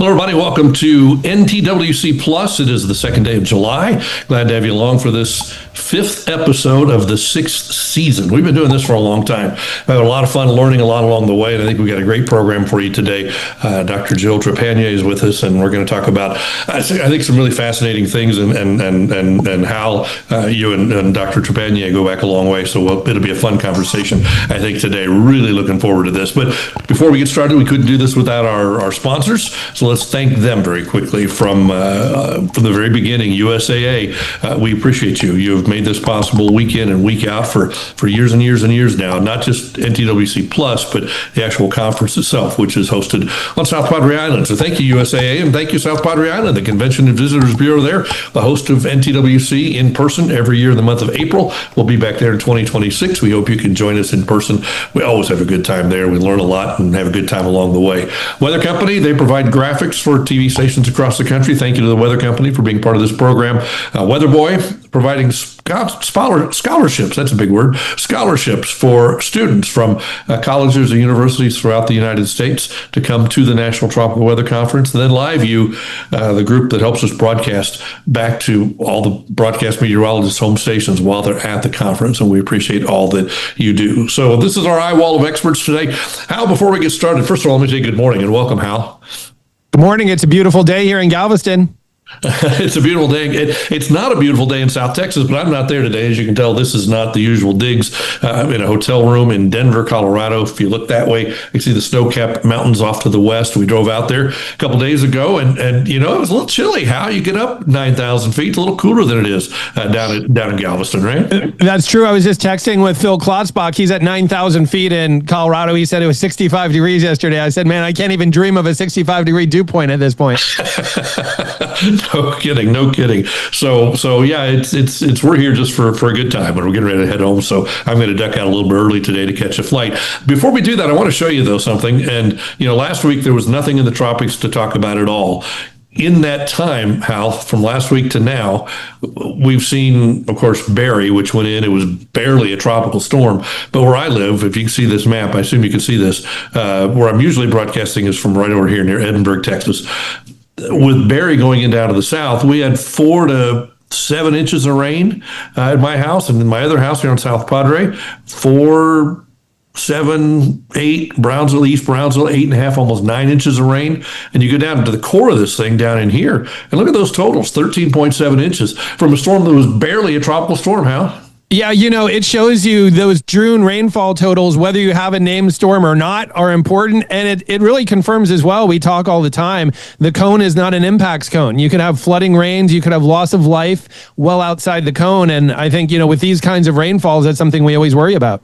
everybody. Welcome to NTWC Plus. It is the second day of July. Glad to have you along for this fifth episode of the sixth season. We've been doing this for a long time. I've had a lot of fun learning a lot along the way, and I think we've got a great program for you today. Dr. Jill Trepanier is with us, and we're going to talk about, I think, some really fascinating things and how you and Dr. Trepanier go back a long way. So it'll be a fun conversation, I think, today. Really looking forward to this. But before we get started, we couldn't do this without our sponsors. So let's thank them very quickly from the very beginning. USAA, we appreciate you. You have made this possible week in and week out for years and years and years now. Not just NTWC Plus, but the actual conference itself, which is hosted on South Padre Island. So thank you, USAA, and thank you, South Padre Island, the Convention and Visitors Bureau there, the host of NTWC in person every year in the month of April. We'll be back there in 2026. We hope you can join us in person. We always have a good time there. We learn a lot and have a good time along the way. Weather Company, they provide graphics for TV stations across the country. Thank you to the Weather Company for being part of this program. Weather Boy, providing scholarships, that's a big word, scholarships for students from colleges and universities throughout the United States to come to the National Tropical Weather Conference. And then LiveView, the group that helps us broadcast back to all the broadcast meteorologists' home stations while they're at the conference. And we appreciate all that you do. So this is our eye wall of experts today. Hal, before we get started, first of all, let me say good morning and welcome, Hal. Good morning. It's a beautiful day here in Galveston. It's a beautiful day. It's not a beautiful day in South Texas, but I'm not there today. As you can tell, this is not the usual digs in a hotel room in Denver, Colorado. If you look that way, you see the snow-capped mountains off to the west. We drove out there a couple days ago, and you know, it was a little chilly. How you get up 9,000 feet? It's a little cooler than it is down in Galveston, right? That's true. I was just texting with Phil Klotzbach. He's at 9,000 feet in Colorado. He said it was 65 degrees yesterday. I said, man, I can't even dream of a 65-degree dew point at this point. No kidding. So yeah, it's we're here just for a good time, and we're getting ready to head home. So I'm going to duck out a little bit early today to catch a flight. Before we do that, I want to show you though something. And you know, last week there was nothing in the tropics to talk about at all. In that time, Hal, from last week to now, we've seen, of course, Barry, which went in. It was barely a tropical storm. But where I live, if you can see this map, I assume you can see this, where I'm usually broadcasting is from right over here near Edinburgh, Texas. With Barry going in down to the south, we had 4 to 7 inches of rain at my house, and in my other house here on South Padre, 4, 7, 8, Brownsville, East Brownsville, 8.5, almost 9 inches of rain. And you go down to the core of this thing down in here, and look at those totals, 13.7 inches from a storm that was barely a tropical storm, Hal. Yeah, you know, it shows you those June rainfall totals, whether you have a named storm or not, are important. And it really confirms as well, we talk all the time, the cone is not an impacts cone. You could have flooding rains, you could have loss of life well outside the cone. And I think, you know, with these kinds of rainfalls, that's something we always worry about.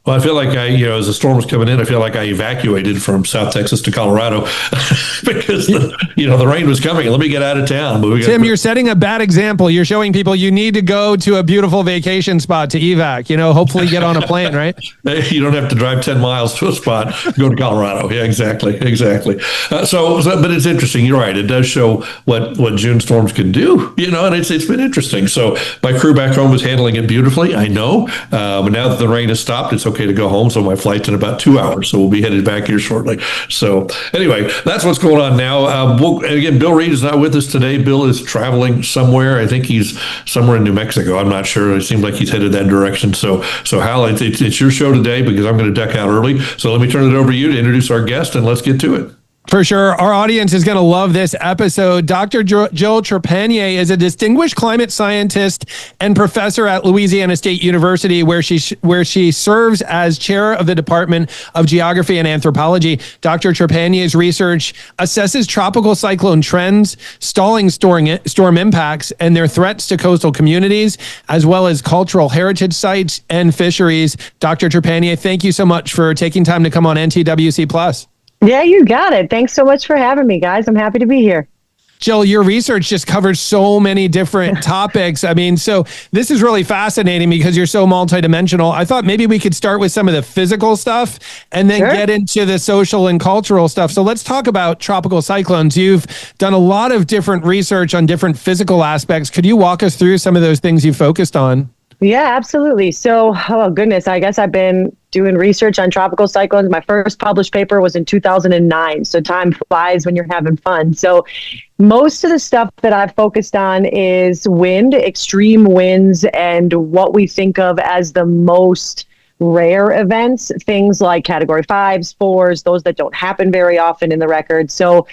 Well, I feel like as the storm was coming in, I feel like I evacuated from South Texas to Colorado because the rain was coming. Let me get out of town. But Tim, you're setting a bad example. You're showing people you need to go to a beautiful vacation spot to evac. You know, hopefully get on a plane, right? You don't have to drive 10 miles to a spot. Go to Colorado. Yeah, exactly. But it's interesting. You're right. It does show what June storms can do. You know, and it's been interesting. So my crew back home was handling it beautifully. I know. But now that the rain has stopped, it's okay to go home. So my flight's in about 2 hours. So we'll be headed back here shortly. So anyway, that's what's going on now. And again, Bill Reed is not with us today. Bill is traveling somewhere. I think he's somewhere in New Mexico. I'm not sure. It seems like he's headed that direction. So Hal, it's your show today because I'm going to duck out early. So let me turn it over to you to introduce our guest and let's get to it. For sure. Our audience is going to love this episode. Dr. Jill Trepanier is a distinguished climate scientist and professor at Louisiana State University, where she serves as chair of the Department of Geography and Anthropology. Dr. Trepanier's research assesses tropical cyclone trends, stalling storm impacts, and their threats to coastal communities, as well as cultural heritage sites and fisheries. Dr. Trepanier, thank you so much for taking time to come on NTWC Plus. Yeah, you got it. Thanks so much for having me, guys. I'm happy to be here. Jill, your research just covers so many different topics. I mean, so this is really fascinating because you're so multidimensional. I thought maybe we could start with some of the physical stuff and then get into the social and cultural stuff. So let's talk about tropical cyclones. You've done a lot of different research on different physical aspects. Could you walk us through some of those things you focused on? Yeah, absolutely. So, oh goodness, I guess I've been doing research on tropical cyclones. My first published paper was in 2009. So time flies when you're having fun. So most of the stuff that I've focused on is wind, extreme winds, and what we think of as the most rare events, things like category 5s, 4s, those that don't happen very often in the record. So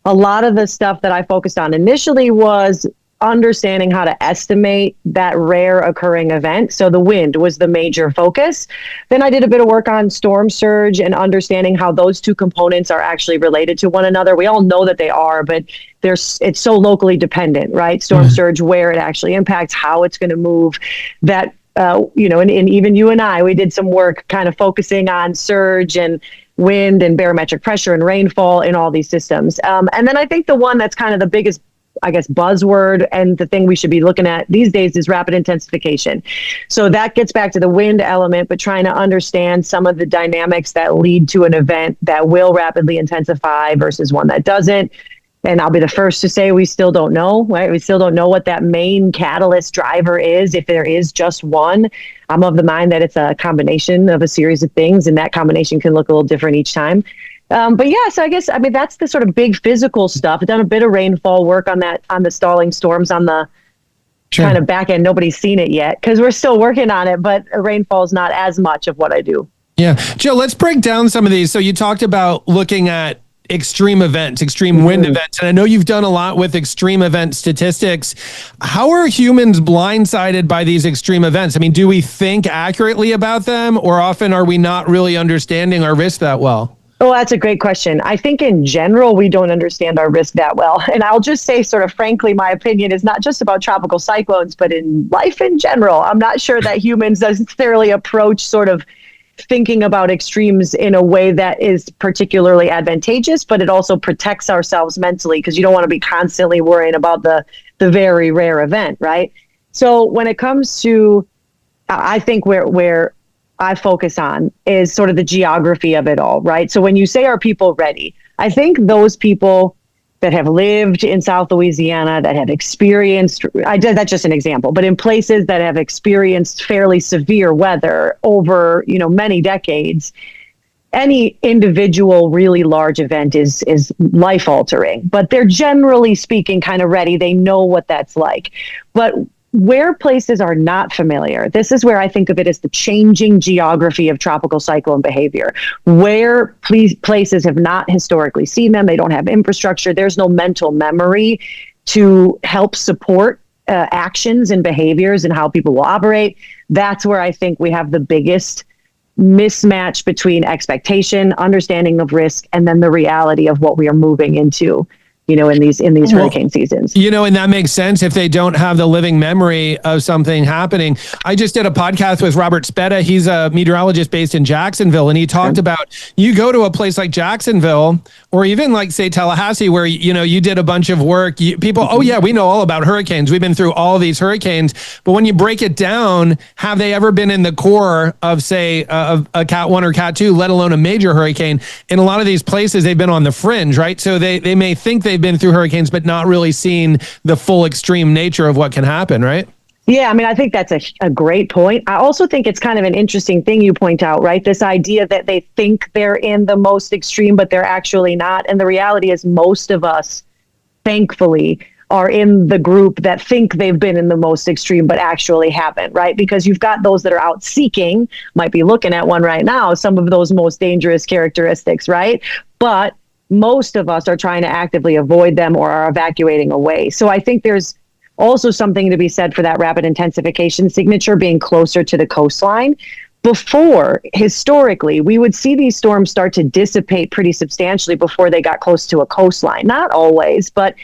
a lot of the stuff that I focused on initially was understanding how to estimate that rare occurring event. So the wind was the major focus. Then I did a bit of work on storm surge and understanding how those two components are actually related to one another. We all know that they are, but it's so locally dependent, right? Storm surge, where it actually impacts, how it's going to move, that, and even you and I, we did some work kind of focusing on surge and wind and barometric pressure and rainfall in all these systems. And then I think the one that's kind of the biggest, I guess, buzzword and the thing we should be looking at these days is rapid intensification. So that gets back to the wind element, but trying to understand some of the dynamics that lead to an event that will rapidly intensify versus one that doesn't. And I'll be the first to say we still don't know, right? We still don't know what that main catalyst driver is, if there is just one. I'm of the mind that it's a combination of a series of things, and that combination can look a little different each time. But yeah, so I mean, that's the sort of big physical stuff. I've done a bit of rainfall work on that, on the stalling storms on the kind of back end. Nobody's seen it yet because we're still working on it, but rainfall is not as much of what I do. Yeah. Jill, let's break down some of these. So you talked about looking at extreme events, extreme wind events. And I know you've done a lot with extreme event statistics. How are humans blindsided by these extreme events? I mean, do we think accurately about them, or often are we not really understanding our risk that well? Oh, that's a great question. I think in general, we don't understand our risk that well. And I'll just say, sort of frankly, my opinion is not just about tropical cyclones, but in life in general. I'm not sure that humans necessarily approach sort of thinking about extremes in a way that is particularly advantageous, but it also protects ourselves mentally, because you don't want to be constantly worrying about the very rare event, right? So when it comes to, I think where I focus on is sort of the geography of it all, right? So when you say, are people ready? I think those people that have lived in South Louisiana, that have experienced, that's just an example, but in places that have experienced fairly severe weather over, many decades, any individual really large event is life altering, but they're generally speaking kind of ready. They know what that's like. But where places are not familiar, this is where I think of it as the changing geography of tropical cyclone behavior. Where places have not historically seen them, they don't have infrastructure, there's no mental memory to help support actions and behaviors and how people will operate. That's where I think we have the biggest mismatch between expectation, understanding of risk, and then the reality of what we are moving into, in these hurricane seasons. And that makes sense if they don't have the living memory of something happening. I just did a podcast with Robert Speta. He's a meteorologist based in Jacksonville, and he talked about, you go to a place like Jacksonville, or even like, say, Tallahassee, where, you did a bunch of work. People, oh yeah, we know all about hurricanes. We've been through all these hurricanes. But when you break it down, have they ever been in the core of, say, a Cat 1 or Cat 2, let alone a major hurricane? In a lot of these places, they've been on the fringe, right? So they may think they've been through hurricanes, but not really seen the full extreme nature of what can happen, right? Yeah, I mean, I think that's a great point. I also think it's kind of an interesting thing you point out, right? This idea that they think they're in the most extreme, but they're actually not. And the reality is most of us, thankfully, are in the group that think they've been in the most extreme, but actually haven't, right? Because you've got those that are out seeking, might be looking at one right now, some of those most dangerous characteristics, right? But most of us are trying to actively avoid them or are evacuating away. So I think there's also something to be said for that rapid intensification signature being closer to the coastline. Before, historically, we would see these storms start to dissipate pretty substantially before they got close to a coastline. Not always, but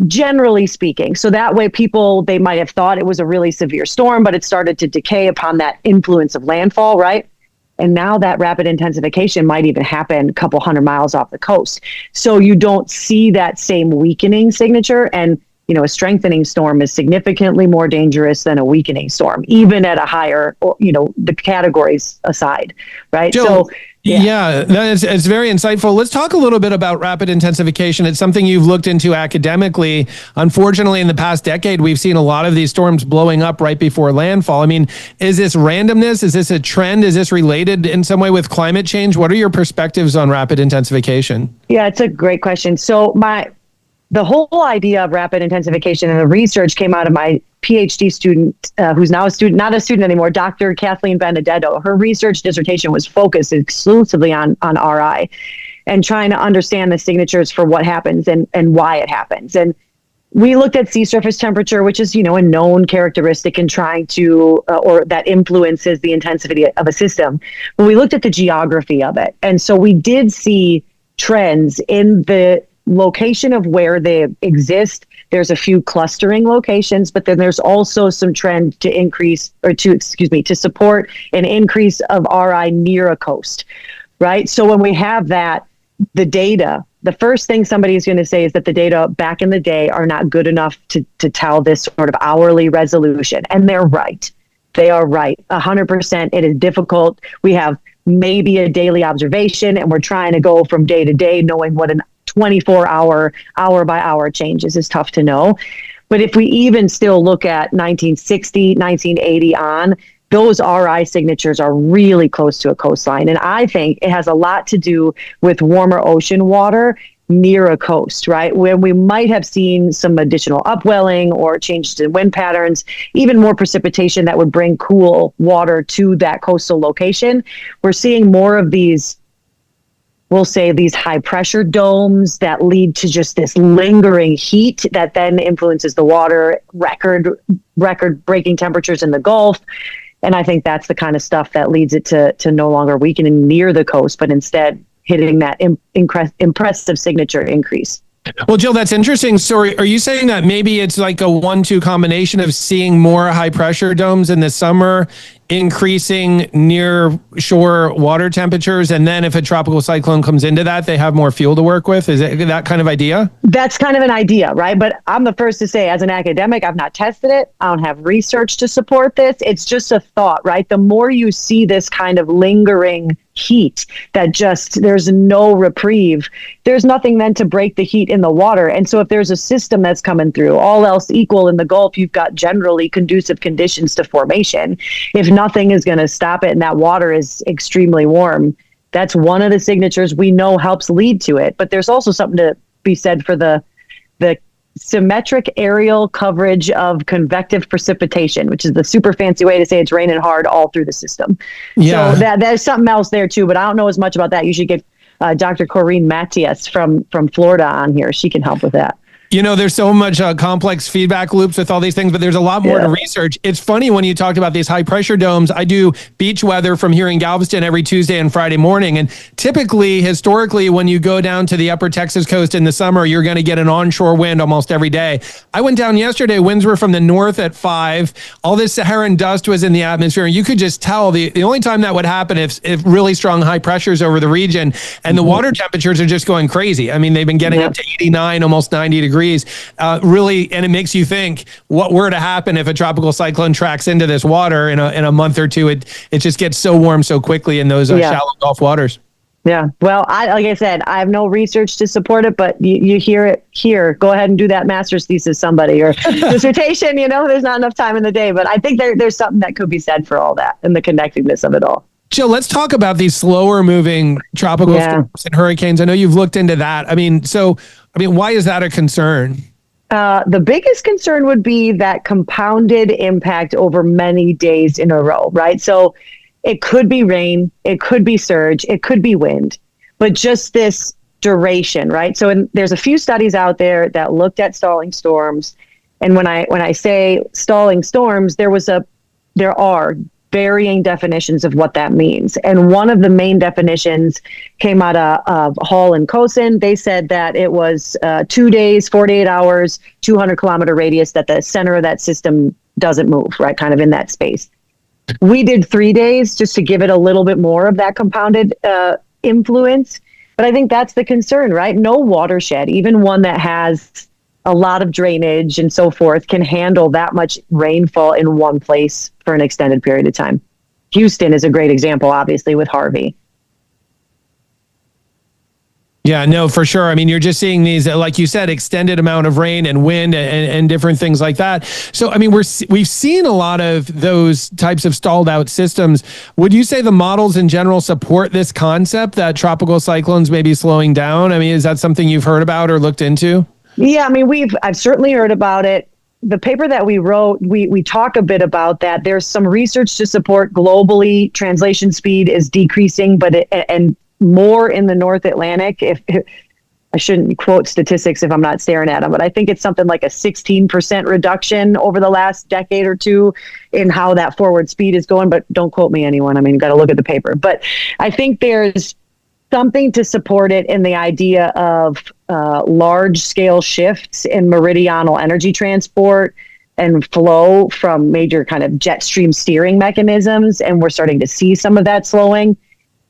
generally speaking. So that way they might have thought it was a really severe storm, but it started to decay upon that influence of landfall, right? And now that rapid intensification might even happen a couple hundred miles off the coast. So you don't see that same weakening signature. And, a strengthening storm is significantly more dangerous than a weakening storm, even at a higher, the categories aside, right? Jill, Yeah, it's very insightful. Let's talk a little bit about rapid intensification. It's something you've looked into academically. Unfortunately, in the past decade, we've seen a lot of these storms blowing up right before landfall. I mean, is this randomness? Is this a trend? Is this related in some way with climate change? What are your perspectives on rapid intensification? Yeah, it's a great question. So the whole idea of rapid intensification and the research came out of my PhD student, who's now a student, not a student anymore, Dr. Kathleen Benedetto. Her research dissertation was focused exclusively on RI and trying to understand the signatures for what happens and why it happens. And we looked at sea surface temperature, which is, a known characteristic in trying to, or that influences the intensity of a system. But we looked at the geography of it. And so we did see trends in the location of where they exist. There's a few clustering locations, but then there's also some trend to increase to support an increase of RI near a coast, right? So when we have that, the data, the first thing somebody is going to say is that the data back in the day are not good enough to tell this sort of hourly resolution. And they're right. They are right. 100%. It is difficult. We have maybe a daily observation and we're trying to go from day to day, knowing what an 24-hour, hour by hour changes is tough to know. But if we even still look at 1960, 1980 on, those RI signatures are really close to a coastline. And I think it has a lot to do with warmer ocean water near a coast, right? Where we might have seen some additional upwelling or changes in wind patterns, even more precipitation that would bring cool water to that coastal location. We're seeing more of these, we'll say, these high pressure domes that lead to just this lingering heat that then influences the water, record breaking temperatures in the Gulf. And I think that's the kind of stuff that leads it to no longer weakening near the coast, but instead hitting that impressive signature increase. Well, Jill, that's interesting. So are you saying that maybe it's like a 1-2 combination of seeing more high pressure domes in the summer, increasing near shore water temperatures, and then if a tropical cyclone comes into that, they have more fuel to work with? Is it that kind of idea? That's kind of an idea, right? But I'm the first to say, as an academic, I've not tested it. I don't have research to support this. It's just a thought, right? The more you see this kind of lingering heat that just, there's no reprieve, there's nothing then to break the heat in the water. And so if there's a system that's coming through, all else equal in the Gulf, you've got generally conducive conditions to formation. If nothing is going to stop it and that water is extremely warm, that's one of the signatures we know helps lead to it. But there's also something to be said for the symmetric aerial coverage of convective precipitation, which is the super fancy way to say it's raining hard all through the system. Yeah. So there's something else there too, but I don't know as much about that. You should get Dr. Corinne Matias from Florida on here. She can help with that. There's so much complex feedback loops with all these things, but there's a lot more to research. It's funny when you talked about these high pressure domes. I do beach weather from here in Galveston every Tuesday and Friday morning. And typically, historically, when you go down to the upper Texas coast in the summer, you're going to get an onshore wind almost every day. I went down yesterday, winds were from the north at 5. All this Saharan dust was in the atmosphere. And you could just tell the only time that would happen if really strong high pressures over the region and the water temperatures are just going crazy. I mean, they've been getting up to 89, almost 90 degrees. Really, and it makes you think what were to happen if a tropical cyclone tracks into this water in a month or two. It just gets so warm so quickly in those shallow Gulf waters. Yeah. Well, like I said, I have no research to support it, but you hear it here. Go ahead and do that master's thesis, somebody, or dissertation. There's not enough time in the day, but I think there's something that could be said for all that and the connectedness of it all. Jill, let's talk about these slower moving tropical storms and hurricanes. I know you've looked into that. Why is that a concern? The biggest concern would be that compounded impact over many days in a row, right? So it could be rain, it could be surge, it could be wind, but just this duration, right? So there's a few studies out there that looked at stalling storms. And when I say stalling storms, there are varying definitions of what that means. And one of the main definitions came out of Hall and Cosin. They said that it was 2 days, 48 hours, 200-kilometer radius, that the center of that system doesn't move, right? Kind of in that space. We did 3 days just to give it a little bit more of that compounded influence. But I think that's the concern, right? No watershed, even one that has a lot of drainage and so forth, can handle that much rainfall in one place for an extended period of time. Houston is a great example, obviously, with Harvey. Yeah, no, for sure. I mean, you're just seeing these, like you said, extended amount of rain and wind and different things like that. So, I mean, we've seen a lot of those types of stalled out systems. Would you say the models in general support this concept that tropical cyclones may be slowing down? I mean, is that something you've heard about or looked into? Yeah, I mean, I've certainly heard about it. The paper that we wrote, we talk a bit about that. There's some research to support globally translation speed is decreasing, and more in the North Atlantic. If I shouldn't quote statistics if I'm not staring at them, but I think it's something like a 16% reduction over the last decade or two in how that forward speed is going. But don't quote me, anyone. I mean, you got to look at the paper. But I think there's something to support it in the idea of large scale shifts in meridional energy transport and flow from major kind of jet stream steering mechanisms. And we're starting to see some of that slowing.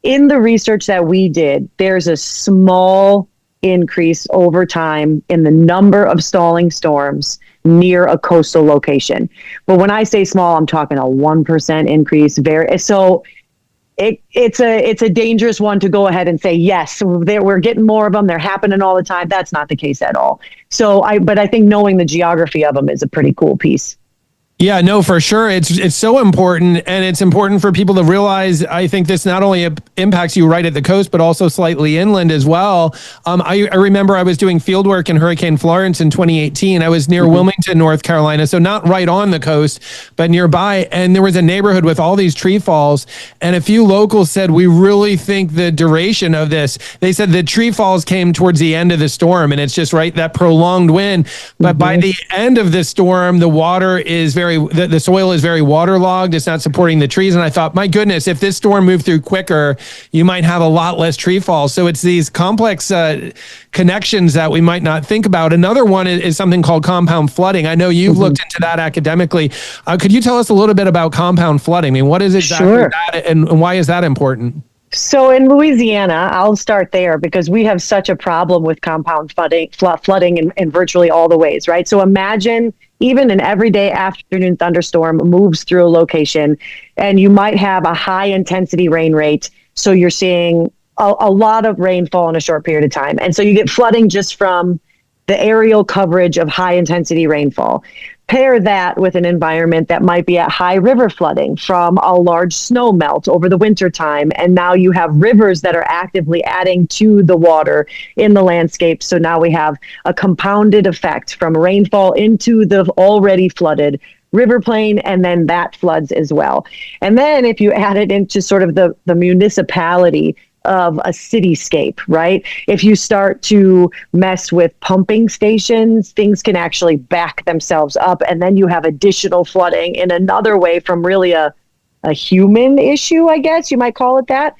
In the research that we did, there's a small increase over time in the number of stalling storms near a coastal location. But when I say small, I'm talking a 1% increase. It's a dangerous one to go ahead and say, yes, we're getting more of them. They're happening all the time. That's not the case at all. But I think knowing the geography of them is a pretty cool piece. Yeah, no, for sure. It's so important, and it's important for people to realize. I think this not only impacts you right at the coast, but also slightly inland as well. I remember I was doing field work in Hurricane Florence in 2018. I was near Wilmington, North Carolina, so not right on the coast, but nearby. And there was a neighborhood with all these tree falls, and a few locals said, we really think the duration of this. They said the tree falls came towards the end of the storm, and it's just that prolonged wind. But by the end of the storm, the water is the soil is very waterlogged. It's not supporting the trees. And I thought, my goodness, if this storm moved through quicker, you might have a lot less tree falls. So it's these complex connections that we might not think about. Another one is something called compound flooding. I know you've looked into that academically. Could you tell us a little bit about compound flooding? I mean, what is exactly that, and why is that important? So in Louisiana, I'll start there because we have such a problem with compound flooding in virtually all the ways, right? So imagine even an everyday afternoon thunderstorm moves through a location and you might have a high intensity rain rate. So you're seeing a lot of rainfall in a short period of time. And so you get flooding just from the aerial coverage of high intensity rainfall. Pair that with an environment that might be at high river flooding from a large snow melt over the winter time. And now you have rivers that are actively adding to the water in the landscape. So now we have a compounded effect from rainfall into the already flooded river plain, and then that floods as well. And then if you add it into sort of the municipality of a cityscape, right? If you start to mess with pumping stations, things can actually back themselves up. And then you have additional flooding in another way from really a human issue, I guess you might call it that.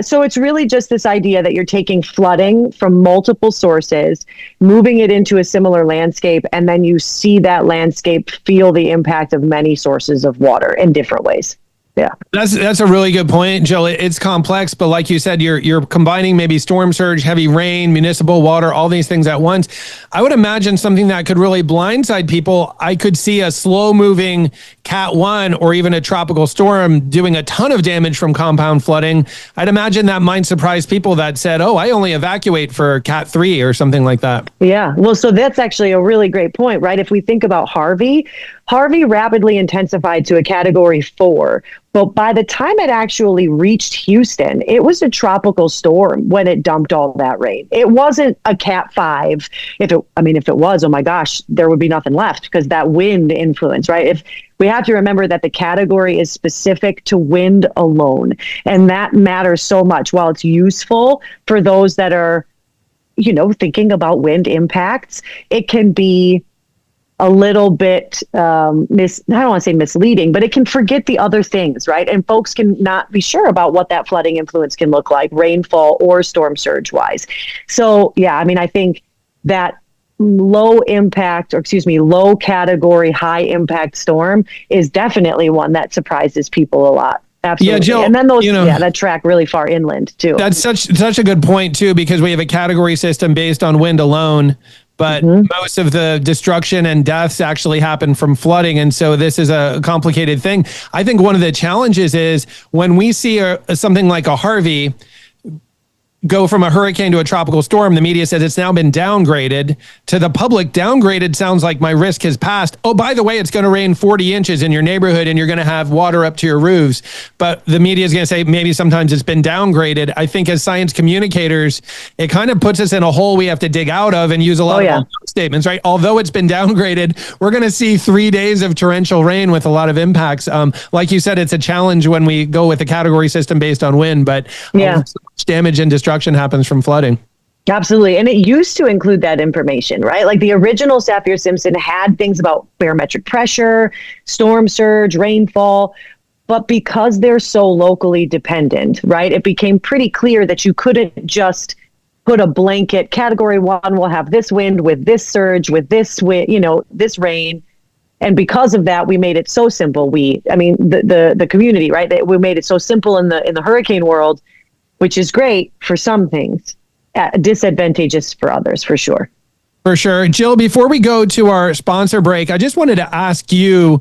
So it's really just this idea that you're taking flooding from multiple sources, moving it into a similar landscape, and then you see that landscape feel the impact of many sources of water in different ways. Yeah, that's a really good point, Jill. It's complex, but like you said, you're combining maybe storm surge, heavy rain, municipal water, all these things at once. I would imagine something that could really blindside people. I could see a slow moving Cat 1 or even a tropical storm doing a ton of damage from compound flooding. I'd imagine that might surprise people that said, oh, I only evacuate for Cat 3 or something like that. Yeah, well, so that's actually a really great point, right? If we think about Harvey rapidly intensified to a Category 4. But by the time it actually reached Houston, it was a tropical storm when it dumped all that rain. It wasn't a Cat 5. If it was, oh my gosh, there would be nothing left because that wind influence, right? If we have to remember that the category is specific to wind alone, and that matters so much. While it's useful for those that are, thinking about wind impacts, it can be a little bit, I don't want to say misleading, but it can forget the other things, right? And folks can not be sure about what that flooding influence can look like, rainfall or storm surge wise. So, yeah, I think that low category, high impact storm is definitely one that surprises people a lot. Absolutely. Yeah, Jill, and then those, that track really far inland too. That's such a good point too, because we have a category system based on wind alone. But most of the destruction and deaths actually happen from flooding. And so this is a complicated thing. I think one of the challenges is when we see something like a Harvey, go from a hurricane to a tropical storm. The media says it's now been downgraded. To the public, downgraded sounds like my risk has passed. Oh, by the way, it's going to rain 40 inches in your neighborhood and you're going to have water up to your roofs. But the media is going to say maybe sometimes it's been downgraded. I think as science communicators, it kind of puts us in a hole we have to dig out of and use a lot of statements, right? Although it's been downgraded, we're going to see 3 days of torrential rain with a lot of impacts. Like you said, it's a challenge when we go with the category system based on wind, but so much damage and destruction happens from flooding. Absolutely. And it used to include that information, right? Like the original Saffir-Simpson had things about barometric pressure, storm surge, rainfall, but because they're so locally dependent, right? It became pretty clear that you couldn't just put a blanket category 1 will have this wind with this surge, with this wind, this rain. And because of that, we made it so simple. The community, right? We made it so simple in the hurricane world, which is great for some things, disadvantageous for others, for sure. For sure. Jill, before we go to our sponsor break, I just wanted to ask you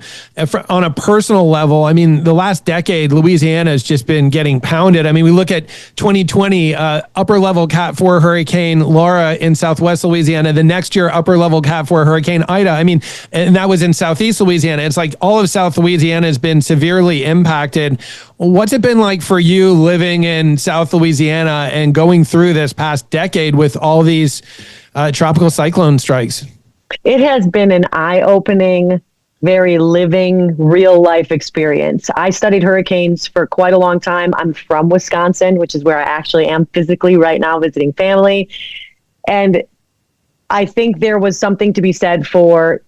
on a personal level. I mean, the last decade, Louisiana has just been getting pounded. I mean, we look at 2020, upper level Cat 4 Hurricane Laura in Southwest Louisiana. The next year, upper level Cat 4 Hurricane Ida. I mean, and that was in Southeast Louisiana. It's like all of South Louisiana has been severely impacted. What's it been like for you living in South Louisiana and going through this past decade with all these tropical cyclone strikes? It has been an eye-opening, very living, real-life experience. I studied hurricanes for quite a long time. I'm from Wisconsin, which is where I actually am physically right now visiting family. And I think there was something to be said for,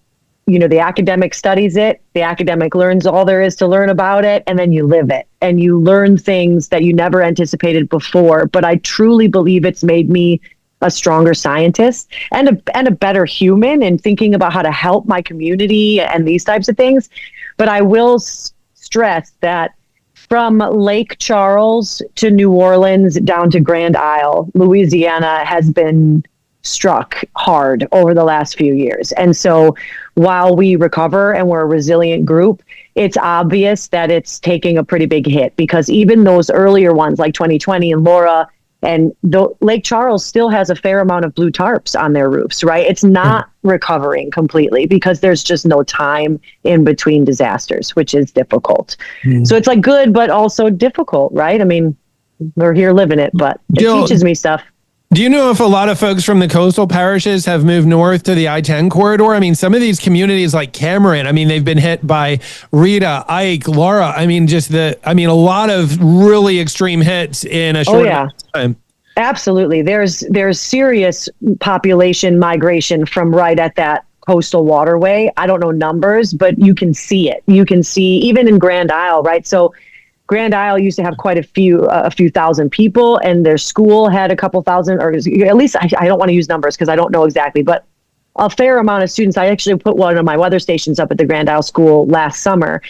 the academic studies it, the academic learns all there is to learn about it, and then you live it. And you learn things that you never anticipated before. But I truly believe it's made me a stronger scientist and a better human in thinking about how to help my community and these types of things. But I will stress that from Lake Charles to New Orleans down to Grand Isle, Louisiana has been struck hard over the last few years. And so while we recover and we're a resilient group, it's obvious that it's taking a pretty big hit, because even those earlier ones like 2020 and Laura, and Lake Charles still has a fair amount of blue tarps on their roofs, right? It's not recovering completely because there's just no time in between disasters, which is difficult. So it's like good, but also difficult, right? I mean, we're here living it, but it teaches me stuff. Do you know if a lot of folks from the coastal parishes have moved north to the I-10 corridor? I mean, some of these communities like Cameron, I mean, they've been hit by Rita, Ike, Laura. I mean, a lot of really extreme hits in a short amount of time. Absolutely. There's serious population migration from right at that coastal waterway. I don't know numbers, but you can see it. You can see even in Grand Isle, right? So Grand Isle used to have quite a few thousand people, and their school had a couple thousand, or at least I don't want to use numbers because I don't know exactly, but a fair amount of students. I actually put one of my weather stations up at the Grand Isle School last summer,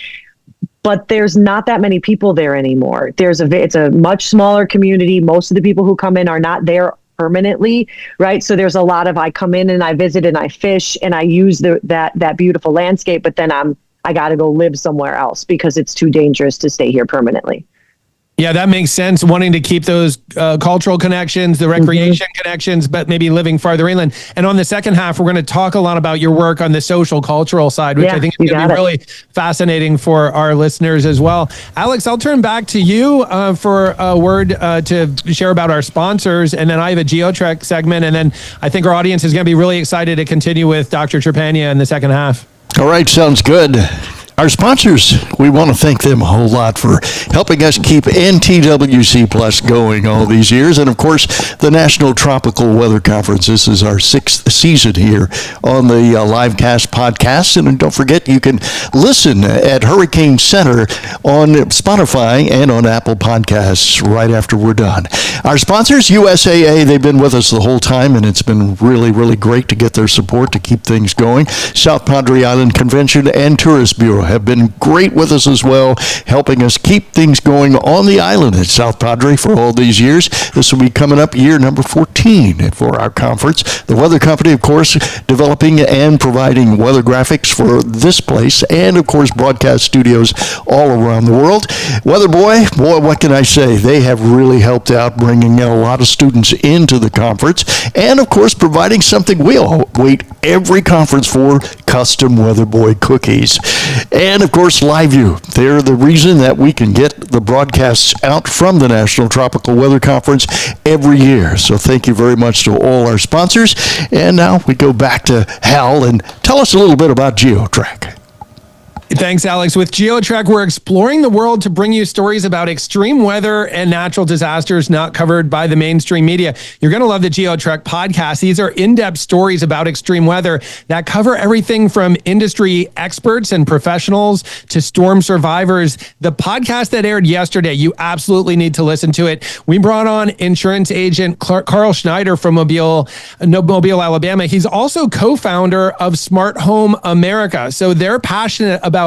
but there's not that many people there anymore. It's a much smaller community. Most of the people who come in are not there permanently, right? So there's a lot of, I come in and I visit and I fish and I use that beautiful landscape, but then I got to go live somewhere else because it's too dangerous to stay here permanently. Yeah, that makes sense. Wanting to keep those cultural connections, the recreation connections, but maybe living farther inland. And on the second half, we're going to talk a lot about your work on the social cultural side, which I think is going to be really fascinating for our listeners as well. Alex, I'll turn back to you for a word to share about our sponsors. And then I have a GeoTrek segment. And then I think our audience is going to be really excited to continue with Dr. Trepanier in the second half. All right, sounds good. Our sponsors, we want to thank them a whole lot for helping us keep NTWC Plus going all these years. And, of course, the National Tropical Weather Conference. This is our 6th season here on the Livecast podcast. And don't forget, you can listen at Hurricane Center on Spotify and on Apple Podcasts right after we're done. Our sponsors, USAA, they've been with us the whole time, and it's been really, really great to get their support to keep things going. South Padre Island Convention and Tourist Bureau have been great with us as well, helping us keep things going on the island at South Padre for all these years. This will be coming up year number 14 for our conference. The Weather Company, of course, developing and providing weather graphics for this place, and of course broadcast studios all around the world. Weather Boy, what can I say? They have really helped out bringing a lot of students into the conference, and of course providing something we all wait every conference for: custom Weather Boy cookies. And of course LiveView, they're the reason that we can get the broadcasts out from the National Tropical Weather Conference every year. So thank you very much to all our sponsors. And now we go back to Hal and tell us a little bit about GeoTrack. Thanks, Alex. With GeoTrack, we're exploring the world to bring you stories about extreme weather and natural disasters not covered by the mainstream media. You're going to love the GeoTrack podcast. These are in-depth stories about extreme weather that cover everything from industry experts and professionals to storm survivors. The podcast that aired yesterday, you absolutely need to listen to it. We brought on insurance agent Carl Schneider from Mobile, Alabama. He's also co-founder of Smart Home America. So they're passionate about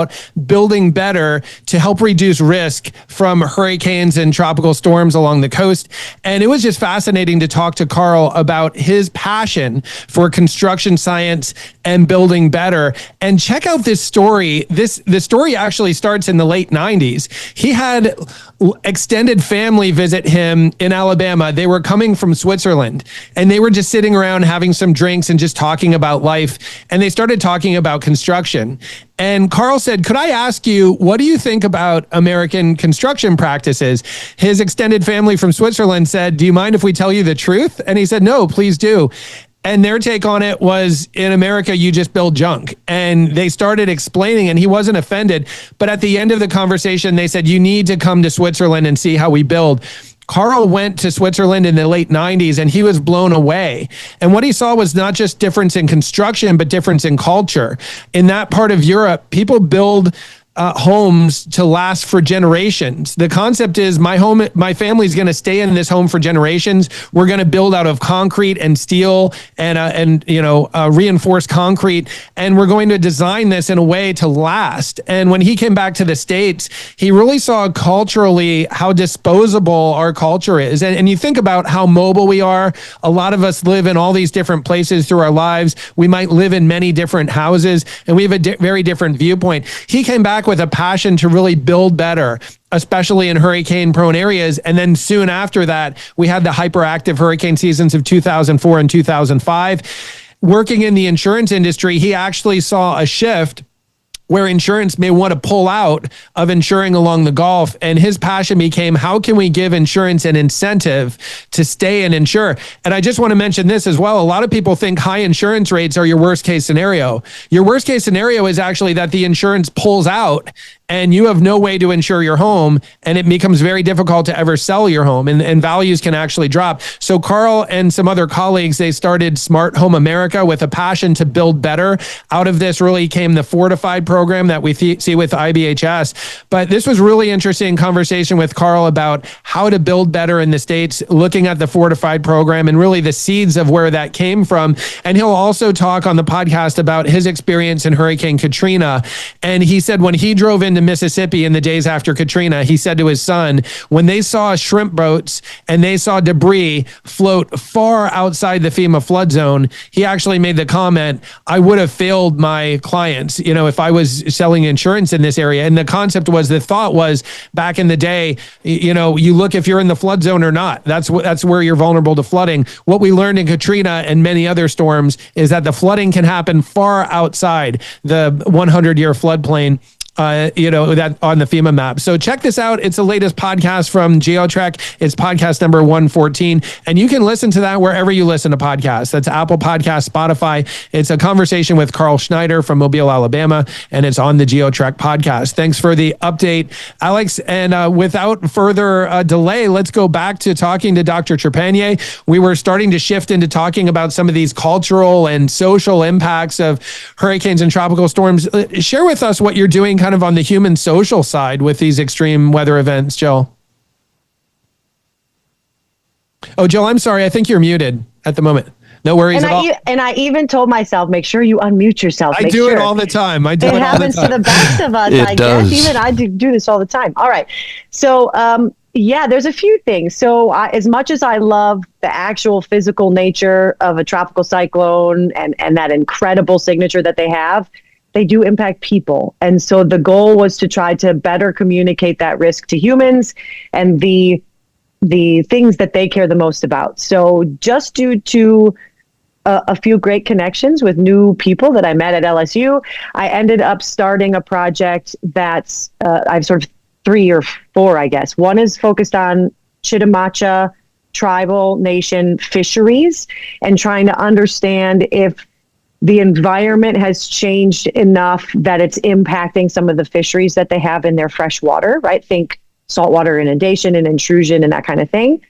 building better to help reduce risk from hurricanes and tropical storms along the coast. And it was just fascinating to talk to Carl about his passion for construction science and building better. And check out this story. The story actually starts in the late 90s. He had extended family visit him in Alabama. They were coming from Switzerland, and they were just sitting around having some drinks and just talking about life. And they started talking about construction. And Carl said, "Could I ask you, what do you think about American construction practices?" His extended family from Switzerland said, "Do you mind if we tell you the truth?" And he said, "No, please do." And their take on it was, in America, you just build junk. And they started explaining, and he wasn't offended. But at the end of the conversation, they said, "You need to come to Switzerland and see how we build." Carl went to Switzerland in the late 90s, and he was blown away. And what he saw was not just difference in construction, but difference in culture. In that part of Europe, people build homes to last for generations. The concept is my family's going to stay in this home for generations. We're going to build out of concrete and steel and reinforced concrete, and we're going to design this in a way to last. And when he came back to the States, he really saw culturally how disposable our culture is. And you think about how mobile we are. A lot of us live in all these different places through our lives. We might live in many different houses, and we have a very different viewpoint. He came back with a passion to really build better, especially in hurricane-prone areas. And then soon after that, we had the hyperactive hurricane seasons of 2004 and 2005. Working in the insurance industry, he actually saw a shift where insurance may want to pull out of insuring along the Gulf. And his passion became, how can we give insurance an incentive to stay and insure? And I just want to mention this as well. A lot of people think high insurance rates are your worst case scenario. Your worst case scenario is actually that the insurance pulls out and you have no way to insure your home, and it becomes very difficult to ever sell your home, and values can actually drop. So Carl and some other colleagues, they started Smart Home America with a passion to build better. Out of this really came the Fortified program that we see with IBHS. But this was really interesting conversation with Carl about how to build better in the States, looking at the Fortified program and really the seeds of where that came from. And he'll also talk on the podcast about his experience in Hurricane Katrina. And he said when he drove into Mississippi in the days after Katrina, he said to his son, when they saw shrimp boats and they saw debris float far outside the FEMA flood zone, he actually made the comment, "I would have failed my clients, if I was selling insurance in this area." And the thought was back in the day, you look if you're in the flood zone or not. That's where you're vulnerable to flooding. What we learned in Katrina and many other storms is that the flooding can happen far outside the 100-year floodplain. That on the FEMA map. So check this out. It's the latest podcast from GeoTrack. It's podcast number 114. And you can listen to that wherever you listen to podcasts. That's Apple Podcasts, Spotify. It's a conversation with Carl Schneider from Mobile, Alabama, and it's on the GeoTrack podcast. Thanks for the update, Alex. And without further delay, let's go back to talking to Dr. Trepanier. We were starting to shift into talking about some of these cultural and social impacts of hurricanes and tropical storms. Share with us what you're doing kind of on the human social side with these extreme weather events, Jill. Oh, Jill, I'm sorry. I think you're muted at the moment. No worries And at all. and I even told myself, make sure you unmute yourself. I Make do sure. it all the time. It happens to the best of us, It I does. guess. Even I do this all the time. All right. So, yeah, there's a few things. So as much as I love the actual physical nature of a tropical cyclone and that incredible signature that they do impact people. And so the goal was to try to better communicate that risk to humans and the things that they care the most about. So just due to a few great connections with new people that I met at LSU, I ended up starting a project that's I've sort of 3 or 4, I guess. One is focused on Chitimacha tribal nation fisheries and trying to understand if the environment has changed enough that it's impacting some of the fisheries that they have in their fresh water, right? Think saltwater inundation and intrusion and that kind of thing.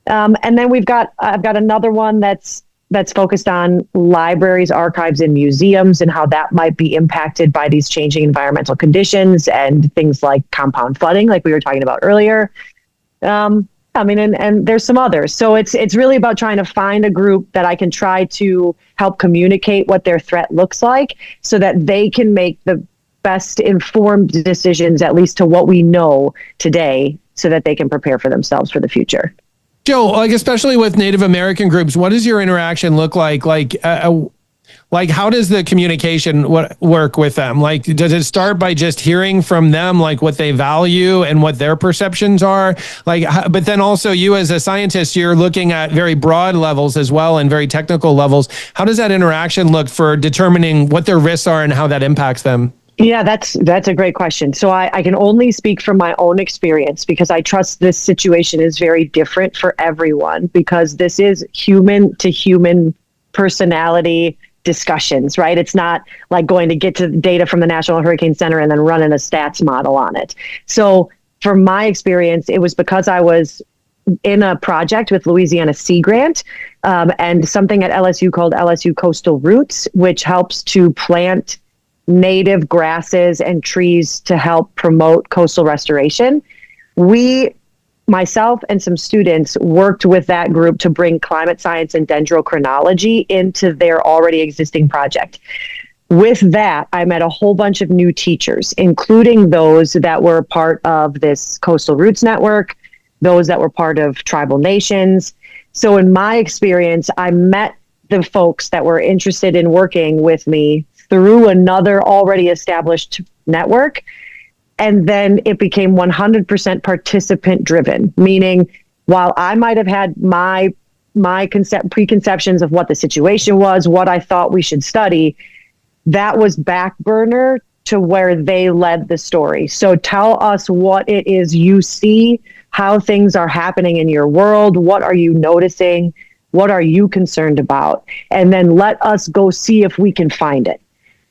And then I've got another one that's focused on libraries, archives, and museums and how that might be impacted by these changing environmental conditions and things like compound flooding, like we were talking about earlier. And there's some others. So it's really about trying to find a group that I can try to help communicate what their threat looks like so that they can make the best informed decisions, at least to what we know today, so that they can prepare for themselves for the future. Joe, like especially with Native American groups, what does your interaction look like? Like how does the communication work with them? Like, does it start by just hearing from them, like what they value and what their perceptions are? Like, but then also you as a scientist, you're looking at very broad levels as well and very technical levels. How does that interaction look for determining what their risks are and how that impacts them? Yeah, that's a great question. So I can only speak from my own experience because I trust this situation is very different for everyone because this is human to human personality discussions, right? It's not like going to get to data from the National Hurricane Center and then running a stats model on it. So from my experience, it was because I was in a project with Louisiana Sea Grant and something at LSU called LSU Coastal Roots, which helps to plant native grasses and trees to help promote coastal restoration. Myself and some students worked with that group to bring climate science and dendrochronology into their already existing project. With that, I met a whole bunch of new teachers, including those that were part of this Coastal Roots Network, those that were part of tribal nations. So in my experience, I met the folks that were interested in working with me through another already established network. And then it became 100% participant driven, meaning while I might have had my preconceptions of what the situation was, what I thought we should study, that was back burner to where they led the story. So tell us what it is you see, how things are happening in your world, what are you noticing, what are you concerned about, and then let us go see if we can find it.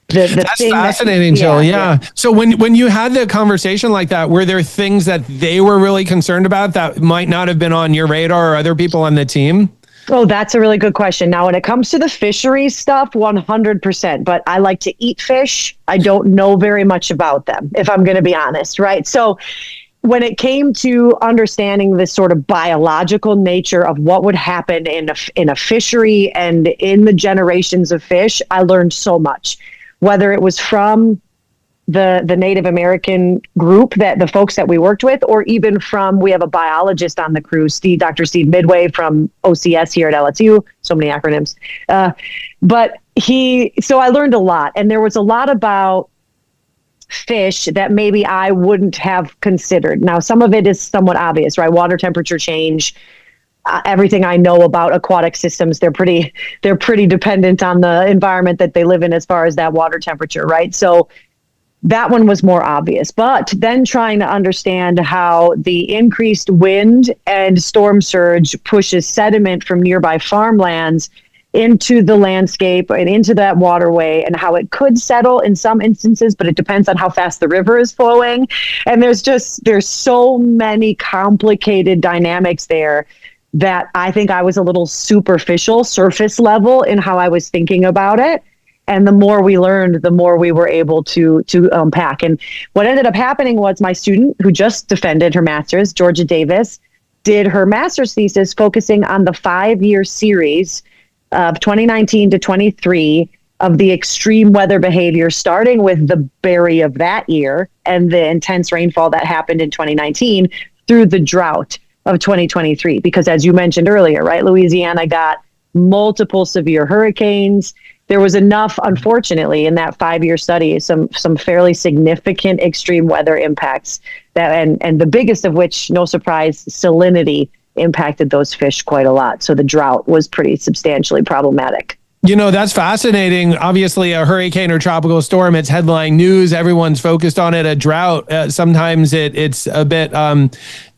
That's fascinating, Jill. Yeah. So when you had the conversation like that, were there things that they were really concerned about that might not have been on your radar or other people on the team? Oh, that's a really good question. Now, when it comes to the fisheries stuff, 100%, but I like to eat fish. I don't know very much about them, if I'm going to be honest, right? So when it came to understanding this sort of biological nature of what would happen in a fishery and in the generations of fish, I learned so much. Whether it was from the Native American group, that the folks that we worked with, or even we have a biologist on the crew, Dr. Steve Midway from OCS here at LSU, so many acronyms. So I learned a lot, and there was a lot about fish that maybe I wouldn't have considered. Now, some of it is somewhat obvious, right? Water temperature change. Everything I know about aquatic systems, they're pretty dependent on the environment that they live in as far as that water temperature, right? So that one was more obvious. But then trying to understand how the increased wind and storm surge pushes sediment from nearby farmlands into the landscape and into that waterway, and how it could settle in some instances, but it depends on how fast the river is flowing. And there's so many complicated dynamics there that I think I was a little superficial, surface level in how I was thinking about it. And the more we learned, the more we were able to unpack. And what ended up happening was my student who just defended her master's, Georgia Davis, did her master's thesis focusing on the 5-year series of 2019 to 23 of the extreme weather behavior, starting with the berry of that year and the intense rainfall that happened in 2019 through the drought of 2023. Because as you mentioned earlier, right, Louisiana got multiple severe hurricanes. There was enough, unfortunately, in that 5-year study, some fairly significant extreme weather impacts that, and the biggest of which, no surprise, salinity impacted those fish quite a lot. So the drought was pretty substantially problematic. You know, that's fascinating. Obviously, a hurricane or tropical storm, it's headline news. Everyone's focused on it. A drought, sometimes it's a bit,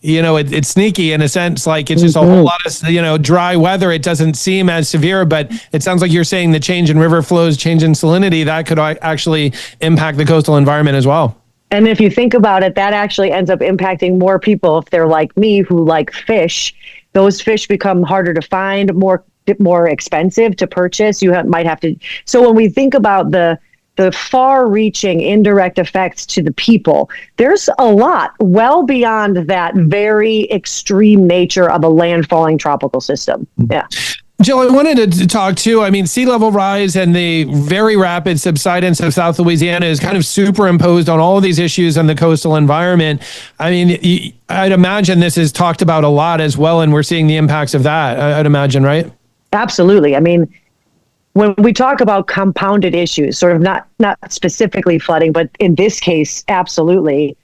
it's sneaky in a sense, like it's just a whole lot of, dry weather. It doesn't seem as severe, but it sounds like you're saying the change in river flows, change in salinity, that could actually impact the coastal environment as well. And if you think about it, that actually ends up impacting more people if they're like me who like fish. Those fish become harder to find, more expensive to purchase. Might have to. So when we think about the far-reaching indirect effects to the people, there's a lot well beyond that very extreme nature of a landfalling tropical system. Yeah. Jill, I wanted to talk too. I mean, sea level rise and the very rapid subsidence of South Louisiana is kind of superimposed on all of these issues on the coastal environment. I mean, I'd imagine this is talked about a lot as well, and we're seeing the impacts of that, I'd imagine, right? Absolutely. I mean, when we talk about compounded issues, sort of not specifically flooding, but in this case, absolutely,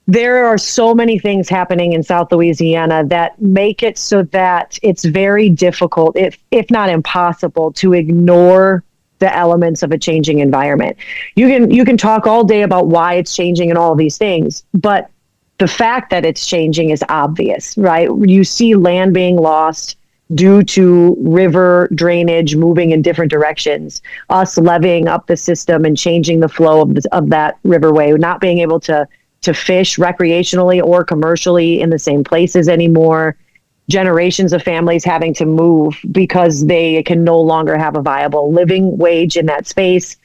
there are so many things happening in South Louisiana that make it so that it's very difficult, if not impossible, to ignore the elements of a changing environment. You can talk all day about why it's changing and all of these things, but the fact that it's changing is obvious, right? You see land being lost due to river drainage moving in different directions, us levying up the system and changing the flow of that riverway, not being able to fish recreationally or commercially in the same places anymore, generations of families having to move because they can no longer have a viable living wage in that space.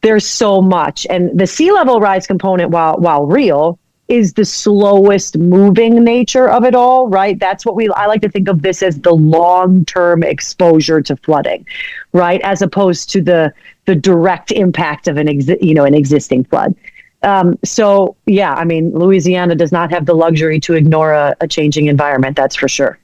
There's so much. And the sea level rise component, while real, is the slowest moving nature of it all, right? That's what I like to think of this as the long-term exposure to flooding, right? As opposed to the direct impact of an existing flood. So yeah, I mean, Louisiana does not have the luxury to ignore a changing environment. That's for sure.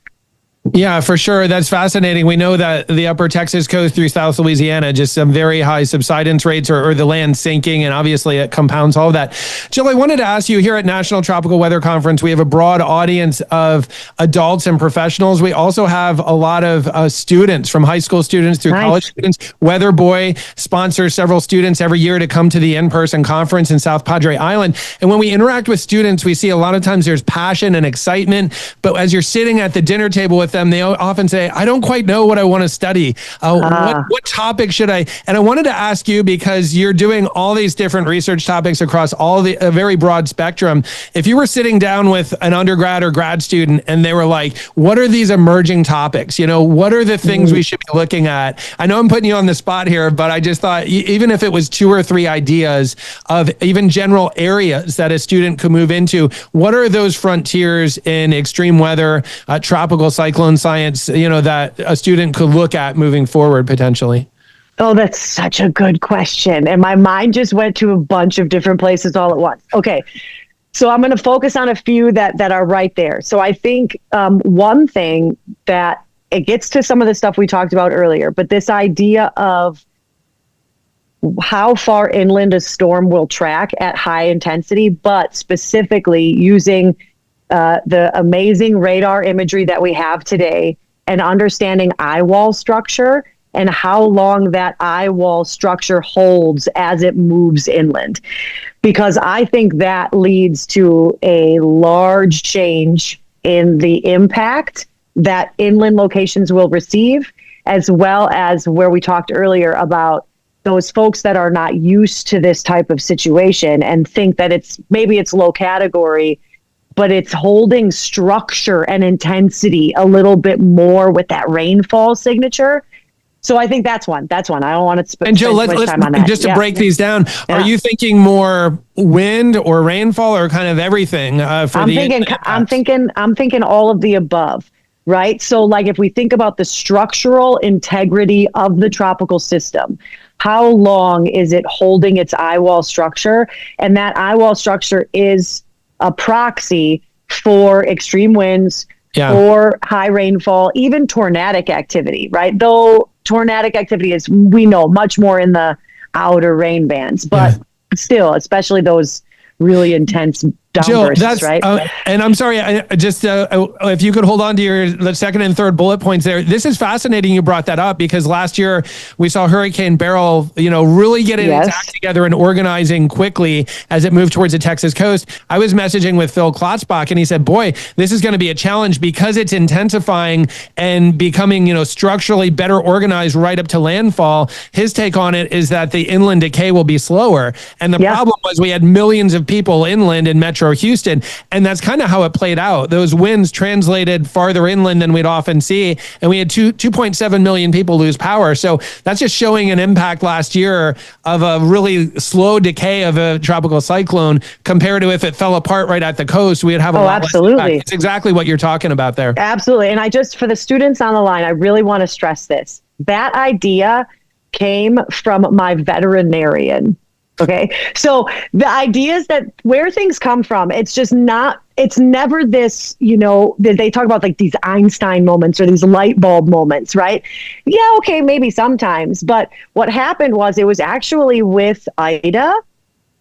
Yeah, for sure. That's fascinating. We know that the upper Texas coast through South Louisiana, just some very high subsidence rates or the land sinking, and obviously it compounds all of that. Jill, I wanted to ask you, here at National Tropical Weather Conference, we have a broad audience of adults and professionals. We also have a lot of students, from high school students through college students. Weather Boy sponsors several students every year to come to the in-person conference in South Padre Island. And when we interact with students, we see a lot of times there's passion and excitement, but as you're sitting at the dinner table with them, they often say, I don't quite know what I want to study. What topic should I? And I wanted to ask you, because you're doing all these different research topics across a very broad spectrum. If you were sitting down with an undergrad or grad student and they were like, what are these emerging topics? What are the things we should be looking at? I know I'm putting you on the spot here, but I just thought, even if it was 2 or 3 ideas of even general areas that a student could move into, what are those frontiers in extreme weather, tropical cyclone science, that a student could look at moving forward potentially? Oh, that's such a good question. And my mind just went to a bunch of different places all at once. Okay. So I'm going to focus on a few that are right there. So I think one thing that it gets to some of the stuff we talked about earlier, but this idea of how far inland a storm will track at high intensity, but specifically using the amazing radar imagery that we have today and understanding eye wall structure and how long that eye wall structure holds as it moves inland. Because I think that leads to a large change in the impact that inland locations will receive, as well as where we talked earlier about those folks that are not used to this type of situation and think that it's low category, but it's holding structure and intensity a little bit more with that rainfall signature. So I think that's one. I don't want to spend too much time on that. Just to break these down, are you thinking more wind or rainfall or kind of everything? I'm thinking all of the above. right? So like if we think about the structural integrity of the tropical system, how long is it holding its eye wall structure? And that eye wall structure is a proxy for extreme winds, for high rainfall, even tornadic activity, right? Though tornadic activity is, we know, much more in the outer rain bands, but still, especially those really intense downbursts, Jill, right? And I'm sorry, if you could hold on to the second and third bullet points there. This is fascinating you brought that up, because last year we saw Hurricane Beryl, really getting its act together and organizing quickly as it moved towards the Texas coast. I was messaging with Phil Klotzbach, and he said, boy, this is going to be a challenge because it's intensifying and becoming, structurally better organized right up to landfall. His take on it is that the inland decay will be slower. And the problem was we had millions of people inland in Metro Houston, and that's kind of how it played out. Those winds translated farther inland than we'd often see, and we had 2.7 million people lose power. So that's just showing an impact last year of a really slow decay of a tropical cyclone compared to if it fell apart right at the coast, we'd have a lot less impact. It's exactly what you're talking about there. Absolutely. And for the students on the line, I really want to stress this. That idea came from my veterinarian. Okay. So the idea is that where things come from, it's never this, they talk about like these Einstein moments or these light bulb moments, right? Yeah. Okay. Maybe sometimes. But what happened was it was actually with Ida,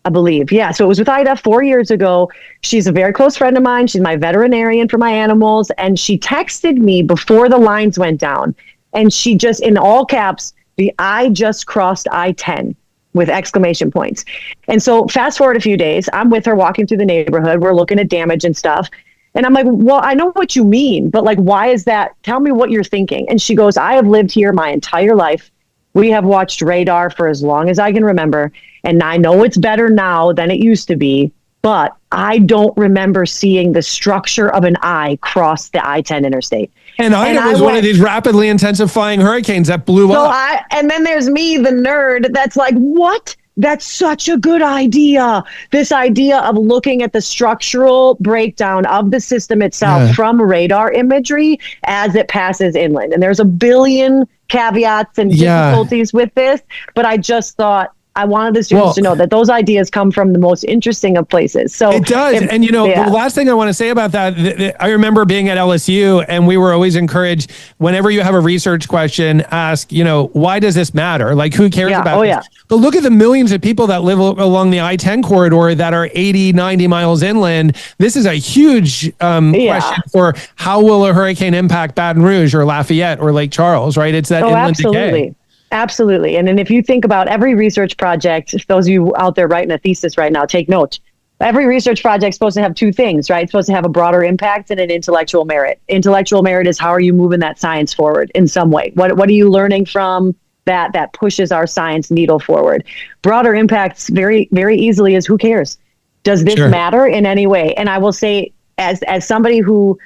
I believe. Yeah. So it was with Ida 4 years ago. She's a very close friend of mine. She's my veterinarian for my animals. And she texted me before the lines went down. And she just, in all caps, I just crossed I-10. With exclamation points. And so fast forward a few days, I'm with her walking through the neighborhood. We're looking at damage and stuff. And I'm like, well, I know what you mean, but like, why is that? Tell me what you're thinking. And she goes, I have lived here my entire life. We have watched radar for as long as I can remember. And I know it's better now than it used to be, but I don't remember seeing the structure of an eye cross the I-10 interstate. And Ida was one of these rapidly intensifying hurricanes that blew up. And then there's me, the nerd, that's like, what? That's such a good idea. This idea of looking at the structural breakdown of the system itself from radar imagery as it passes inland. And there's a billion caveats and difficulties with this, but I just thought, I wanted the students to know that those ideas come from the most interesting of places. So it does. And the last thing I want to say about that, I remember being at LSU and we were always encouraged, whenever you have a research question, ask, why does this matter? Like, who cares about this? But look at the millions of people that live along the I-10 corridor that are 80, 90 miles inland. This is a huge question for how will a hurricane impact Baton Rouge or Lafayette or Lake Charles, right? It's that inland decay. Absolutely. And then if you think about every research project, those of you out there writing a thesis right now, take note. Every research project is supposed to have two things, right? It's supposed to have a broader impact and an intellectual merit. Intellectual merit is how are you moving that science forward in some way? What are you learning from that pushes our science needle forward? Broader impacts very, very easily is who cares? Does this matter in any way? And I will say, as somebody who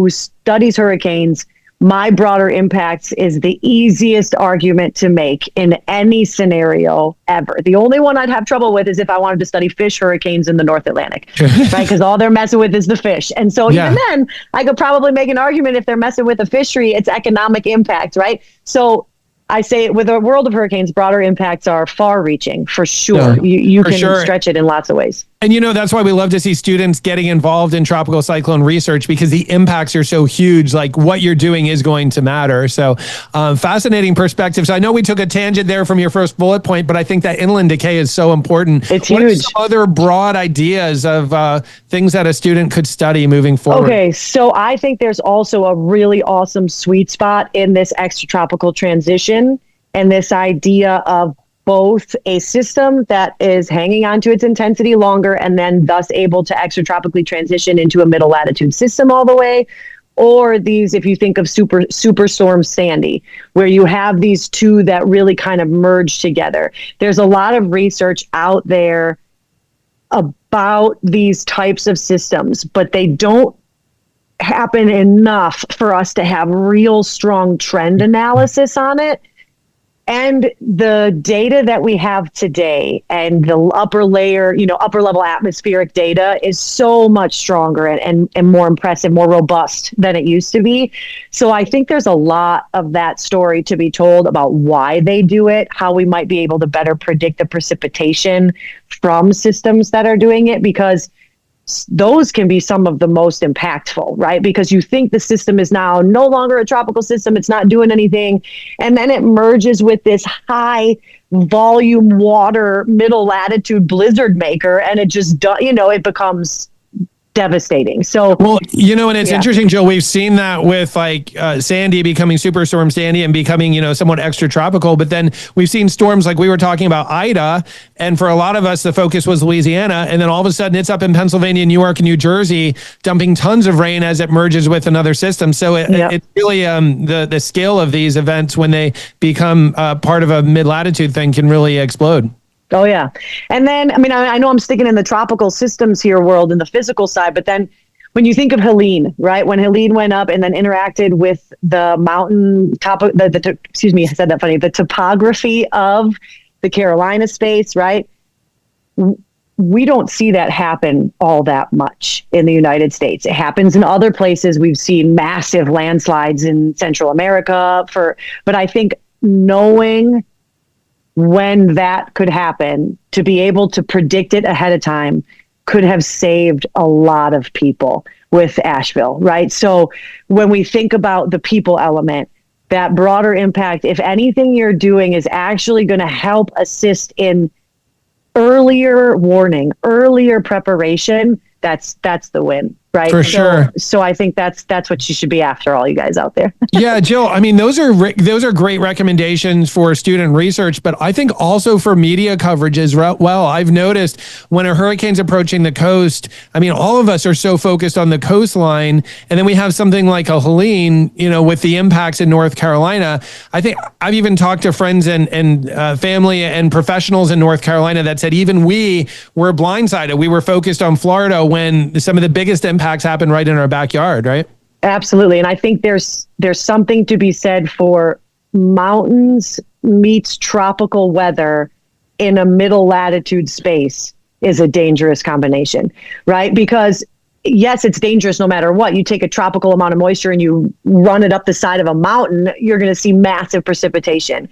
studies hurricanes, my broader impacts is the easiest argument to make in any scenario ever. The only one I'd have trouble with is if I wanted to study fish hurricanes in the North Atlantic, right? Because all they're messing with is the fish. And so even then, I could probably make an argument if they're messing with a fishery, it's economic impact, right? So I say with the world of hurricanes, broader impacts are far reaching for sure. You can stretch it in lots of ways. And that's why we love to see students getting involved in tropical cyclone research, because the impacts are so huge. Like, what you're doing is going to matter. So fascinating perspectives. I know we took a tangent there from your first bullet point, but I think that inland decay is so important. It's what huge. Are some other broad ideas of things that a student could study moving forward? Okay, so I think there's also a really awesome sweet spot in this extratropical transition and this idea of both a system that is hanging on to its intensity longer and then thus able to extratropically transition into a middle latitude system all the way, or these, if you think of Superstorm Sandy, where you have these two that really kind of merge together. There's a lot of research out there about these types of systems, but they don't happen enough for us to have real strong trend analysis on it. And the data that we have today and the upper level atmospheric data is so much stronger and more impressive, more robust than it used to be. So I think there's a lot of that story to be told about why they do it, how we might be able to better predict the precipitation from systems that are doing it, because those can be some of the most impactful, right? Because you think the system is now no longer a tropical system, it's not doing anything, and then it merges with this high volume water middle latitude blizzard maker, and it just it becomes devastating. So, well, and it's interesting, Jill, we've seen that with like Sandy becoming Superstorm Sandy and becoming, somewhat extra tropical. But then we've seen storms like we were talking about Ida. And for a lot of us, the focus was Louisiana. And then all of a sudden it's up in Pennsylvania, New York, and New Jersey, dumping tons of rain as it merges with another system. So it's really the scale of these events when they become part of a mid-latitude thing can really explode. Oh, yeah. And then, I know I'm sticking in the tropical systems here world and the physical side, but then when you think of Helene, right? When Helene went up and then interacted with the mountain the topography of the Carolina space, right? We don't see that happen all that much in the United States. It happens in other places. We've seen massive landslides in Central America but I think knowing when that could happen, to be able to predict it ahead of time could have saved a lot of people with Asheville, right? So when we think about the people element, that broader impact, if anything you're doing is actually going to help assist in earlier warning, earlier preparation, that's the win, right? For sure. So I think that's what you should be after, all you guys out there. Yeah, Jill, those are great recommendations for student research, but I think also for media coverage as well. I've noticed when a hurricane's approaching the coast, all of us are so focused on the coastline, and then we have something like a Helene, with the impacts in North Carolina. I think I've even talked to friends and family and professionals in North Carolina that said even we were blindsided. We were focused on Florida when some of the biggest impacts happen right in our backyard, right? Absolutely. And I think there's something to be said for mountains meets tropical weather in a middle latitude space is a dangerous combination, right? Because yes, it's dangerous no matter what. You take a tropical amount of moisture and you run it up the side of a mountain, you're going to see massive precipitation.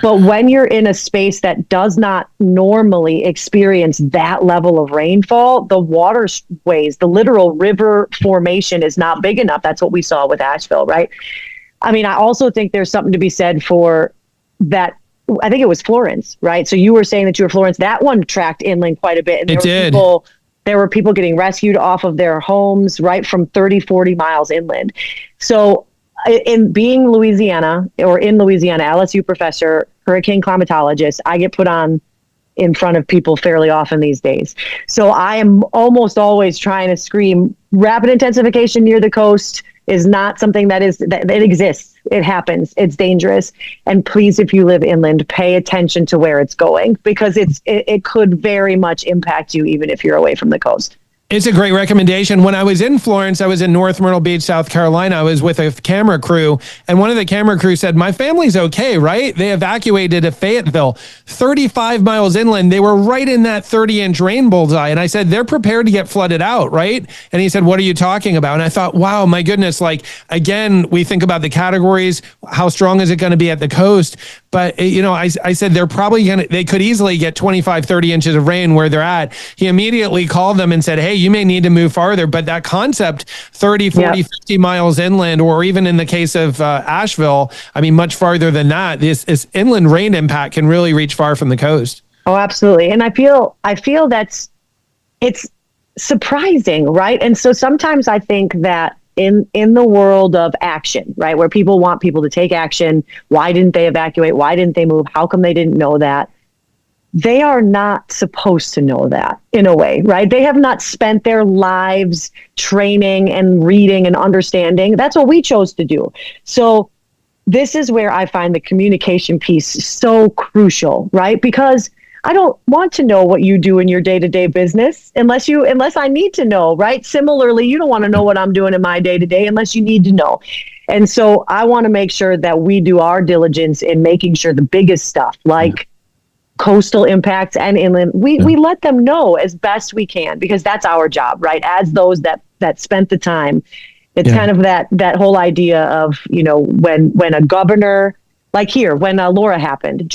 But when you're in a space that does not normally experience that level of rainfall, the waterways, the literal river formation is not big enough. That's what we saw with Asheville, right? I also think there's something to be said for that. I think it was Florence, right? So you were saying that you were Florence. That one tracked inland quite a bit. And there were people getting rescued off of their homes right from 30, 40 miles inland. So in being Louisiana, LSU professor, hurricane climatologist, I get put on in front of people fairly often these days. So I am almost always trying to scream, rapid intensification near the coast is not something that it exists. It happens. It's dangerous. And please, if you live inland, pay attention to where it's going, because it could very much impact you even if you're away from the coast. It's a great recommendation. When I was in Florence, I was in North Myrtle Beach, South Carolina. I was with a camera crew, and one of the camera crew said, "My family's okay, right?" They evacuated to Fayetteville, 35 miles inland. They were right in that 30-inch rain bullseye. And I said, "They're prepared to get flooded out, right?" And he said, "What are you talking about?" And I thought, wow, my goodness. Like, again, we think about the categories. How strong is it going to be at the coast? But, I said, they could easily get 25, 30 inches of rain where they're at. He immediately called them and said, "Hey, you may need to move farther." But that concept, 30, 40, 50 miles inland, or even in the case of Asheville, much farther than that, this inland rain impact can really reach far from the coast. Oh, absolutely. And I feel it's surprising, right? And so sometimes I think that in the world of action, right, where people want people to take action, why didn't they evacuate? Why didn't they move? How come they didn't know that? They are not supposed to know that, in a way, right? They have not spent their lives training and reading and understanding. That's what we chose to do. So this is where I find the communication piece so crucial, right? Because I don't want to know what you do in your day-to-day business unless I need to know, right? Similarly, you don't want to know what I'm doing in my day-to-day unless you need to know. And so I want to make sure that we do our diligence in making sure the biggest stuff like coastal impacts and inland, we let them know as best we can, because that's our job, right? As those that spent the time. It's kind of that whole idea of, when a governor, like here, when Laura happened,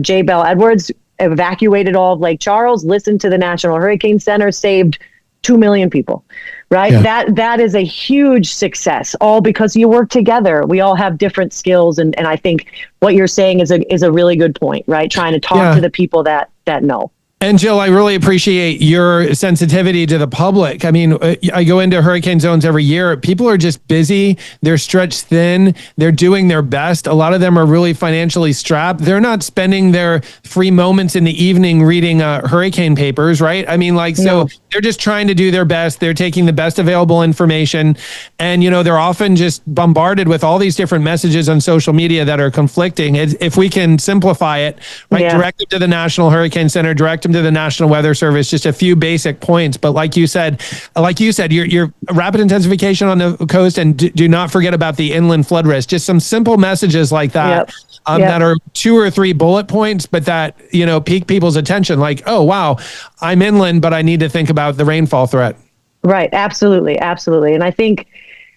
J. Bell Edwards evacuated all of Lake Charles, listened to the National Hurricane Center, saved 2 million people, right? Yeah. That is a huge success, all because you work together. We all have different skills. And I think what you're saying is a really good point, right? Trying to talk to the people that know. And Jill, I really appreciate your sensitivity to the public. I mean, I go into hurricane zones every year. People are just busy. They're stretched thin. They're doing their best. A lot of them are really financially strapped. They're not spending their free moments in the evening reading hurricane papers, right? I mean, so they're just trying to do their best. They're taking the best available information. And, they're often just bombarded with all these different messages on social media that are conflicting. If we can simplify it, right? Direct them to the National Hurricane Center, direct them to the National Weather Service, just a few basic points. But like you said, your rapid intensification on the coast, and do not forget about the inland flood risk. Just some simple messages like that. That are 2 or 3 bullet points, but that, pique people's attention. Like, oh, wow, I'm inland, but I need to think about the rainfall threat. Right. Absolutely. Absolutely. And I think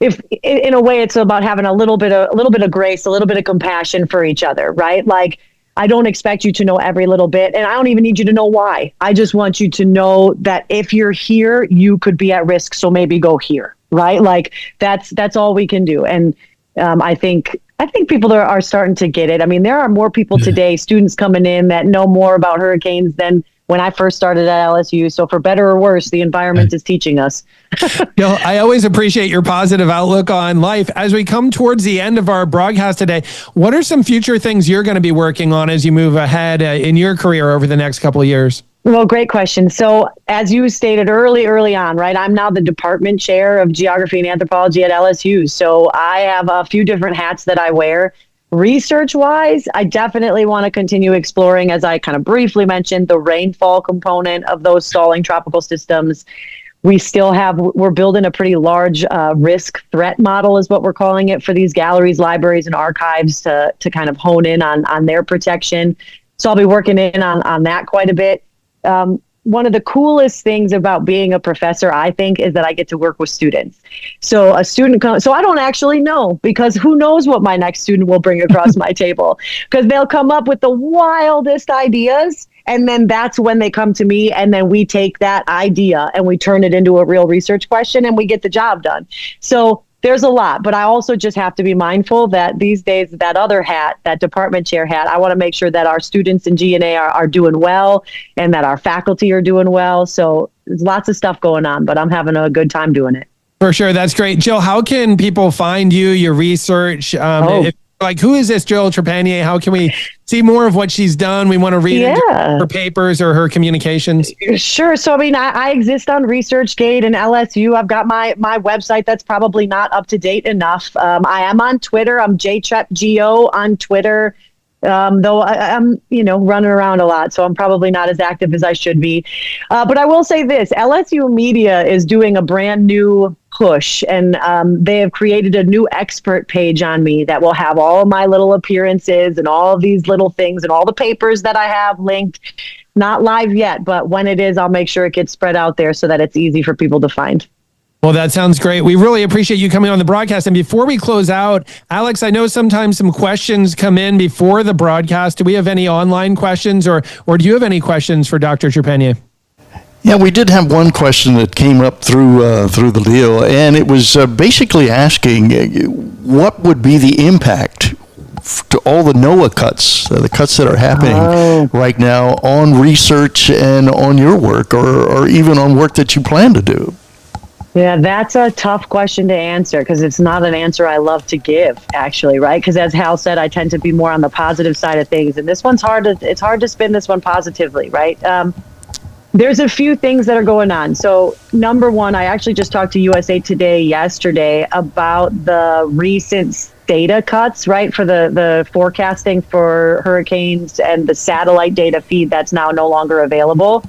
if in a way it's about having a little bit of grace, a little bit of compassion for each other, right? Like, I don't expect you to know every little bit, and I don't even need you to know why. I just want you to know that if you're here, you could be at risk. So maybe go here, right? Like that's all we can do. And I think people are starting to get it. I mean, there are more people today, students coming in that know more about hurricanes than when I first started at LSU. So for better or worse, the environment is teaching us. I always appreciate your positive outlook on life. As we come towards the end of our broadcast today, what are some future things you're going to be working on as you move ahead in your career over the next couple of years? Well, great question. So as you stated early on, right, I'm now the department chair of geography and anthropology at LSU. So I have a few different hats that I wear. Research-wise, I definitely want to continue exploring, as I kind of briefly mentioned, the rainfall component of those stalling tropical systems. We're building a pretty large risk threat model, is what we're calling it, for these galleries, libraries, and archives to kind of hone in on their protection. So I'll be working in on that quite a bit. One of the coolest things about being a professor, I think, is that I get to work with students. So a student comes, so I don't actually know, because who knows what my next student will bring across my table, because they'll come up with the wildest ideas. And then that's when they come to me, and then we take that idea and we turn it into a real research question, and we get the job done. So there's a lot, but I also just have to be mindful that these days, that other hat, that department chair hat, I want to make sure that our students in G&A are doing well, and that our faculty are doing well. So there's lots of stuff going on, but I'm having a good time doing it. For sure. That's great. Jill, how can people find you, your research? Who is this Jill Trepanier? How can we see more of what she's done? We want to read her papers or her communications. Sure. So, I mean, I exist on ResearchGate and LSU. I've got my website that's probably not up to date enough. I am on Twitter. I'm JTrepGO on Twitter. Though I'm, running around a lot, so I'm probably not as active as I should be. But I will say this, LSU Media is doing a brand new push, and they have created a new expert page on me that will have all of my little appearances and all of these little things and all the papers that I have linked. Not live yet, but when it is, I'll make sure it gets spread out there so that it's easy for people to find. Well, that sounds great. We really appreciate you coming on the broadcast. And before we close out, Alex, I know sometimes some questions come in before the broadcast. Do we have any online questions, or do you have any questions for Dr. Trepanier? Yeah, we did have one question that came up through the deal, and it was basically asking what would be the impact to all the NOAA cuts, the cuts that are happening right now on research and on your work, or even on work that you plan to do. Yeah, that's a tough question to answer, because it's not an answer I love to give, actually, right? Because as Hal said, I tend to be more on the positive side of things, and this one's hard to spin this one positively, right? There's a few things that are going on. So number one, I actually just talked to USA Today yesterday about the recent data cuts, right, for the forecasting for hurricanes and the satellite data feed that's now no longer available.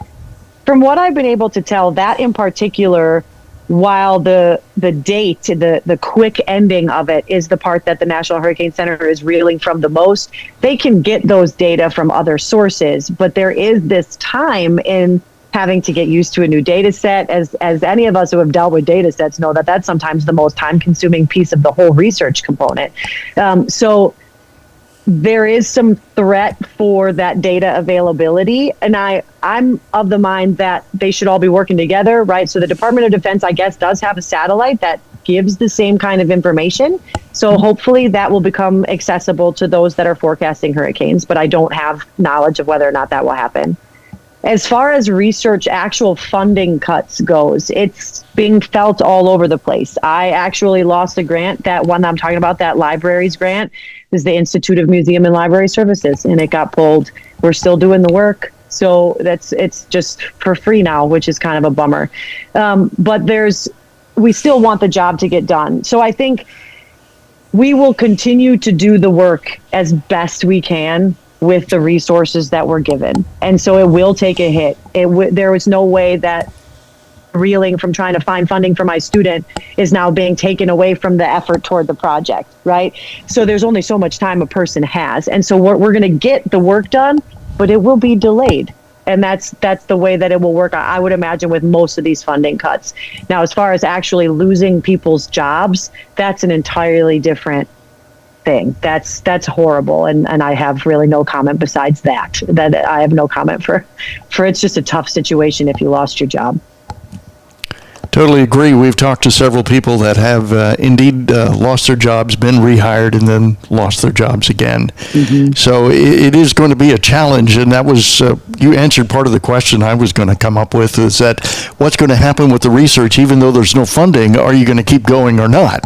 From what I've been able to tell, that in particular, while the date, the quick ending of it is the part that the National Hurricane Center is reeling from the most, they can get those data from other sources, but there is this time in having to get used to a new data set. As any of us who have dealt with data sets know, that's sometimes the most time consuming piece of the whole research component. So there is some threat for that data availability. And I'm of the mind that they should all be working together, right? So the Department of Defense, I guess, does have a satellite that gives the same kind of information. So hopefully that will become accessible to those that are forecasting hurricanes, but I don't have knowledge of whether or not that will happen. As far as research, actual funding cuts goes, it's being felt all over the place. I actually lost a grant, that one I'm talking about, that libraries grant, is the Institute of Museum and Library Services, and it got pulled. We're still doing the work, so it's just for free now, which is kind of a bummer. But we still want the job to get done. So I think we will continue to do the work as best we can with the resources that we're given. And so it will take a hit. There was no way that reeling from trying to find funding for my student is now being taken away from the effort toward the project, right? So there's only so much time a person has. And so we're going to get the work done, but it will be delayed. And that's the way that it will work, I would imagine, with most of these funding cuts. Now, as far as actually losing people's jobs, that's an entirely different thing. That's horrible, and I have really no comment besides that. That I have no comment for it's just a tough situation if you lost your job. Totally agree. We've talked to several people that have indeed lost their jobs, been rehired, and then lost their jobs again. Mm-hmm. So it is going to be a challenge, and that was, you answered part of the question I was going to come up with, is that what's going to happen with the research, even though there's no funding? Are you going to keep going or not?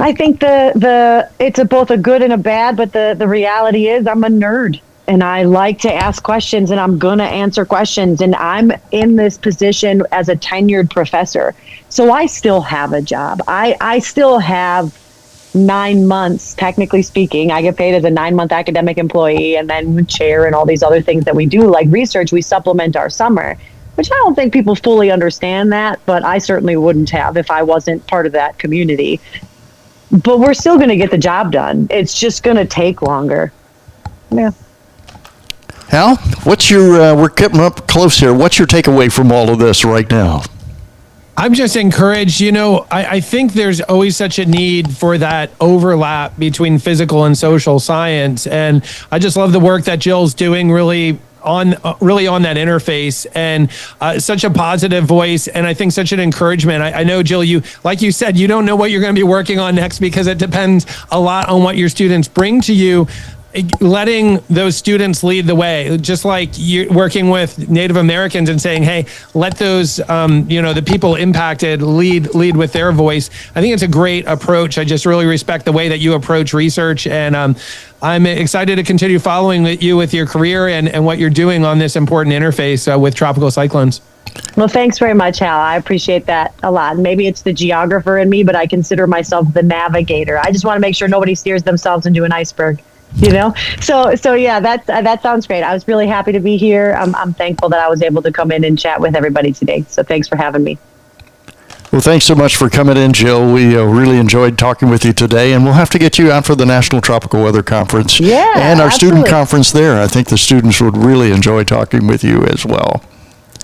I think it's both a good and a bad, but the reality is I'm a nerd. And I like to ask questions, and I'm going to answer questions. And I'm in this position as a tenured professor. So I still have a job. I still have 9 months, technically speaking. I get paid as a 9-month academic employee, and then chair and all these other things that we do, like research, we supplement our summer, which I don't think people fully understand that, but I certainly wouldn't have if I wasn't part of that community. But we're still going to get the job done. It's just going to take longer. Yeah. Hal, what's your, we're getting up close here. What's your takeaway from all of this right now? I'm just encouraged. I think there's always such a need for that overlap between physical and social science. And I just love the work that Jill's doing really on that interface, and such a positive voice, and I think such an encouragement. I know, Jill, you, like you said, you don't know what you're going to be working on next because it depends a lot on what your students bring to you. Letting those students lead the way, just like you're working with Native Americans and saying, hey, let those, the people impacted lead with their voice. I think it's a great approach. I just really respect the way that you approach research, and I'm excited to continue following you with your career and what you're doing on this important interface with tropical cyclones. Well, thanks very much, Hal. I appreciate that a lot. Maybe it's the geographer in me, but I consider myself the navigator. I just want to make sure nobody steers themselves into an iceberg. So yeah, that sounds great. I was really happy to be here. I'm thankful that I was able to come in and chat with everybody today. So thanks for having me. Well, thanks so much for coming in, Jill. We really enjoyed talking with you today, and we'll have to get you out for the National Tropical Weather Conference and our absolutely. Student conference there. I think the students would really enjoy talking with you as well.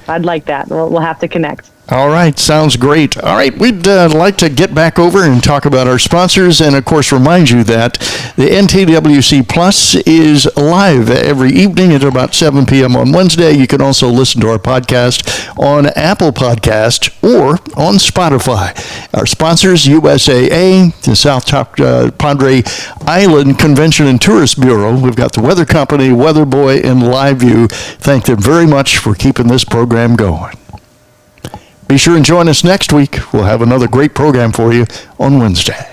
I'd like that. We'll have to connect. All right, sounds great. All right, we'd like to get back over and talk about our sponsors, and of course remind you that the NTWC Plus is live every evening at about 7 p.m. on Wednesday. You can also listen to our podcast on Apple Podcast or on Spotify. Our sponsors, USAA, the South Padre Island Convention and Tourist Bureau. We've got the Weather Company, Weather Boy, and LiveView. Thank them very much for keeping this program going. Be sure and join us next week. We'll have another great program for you on Wednesday.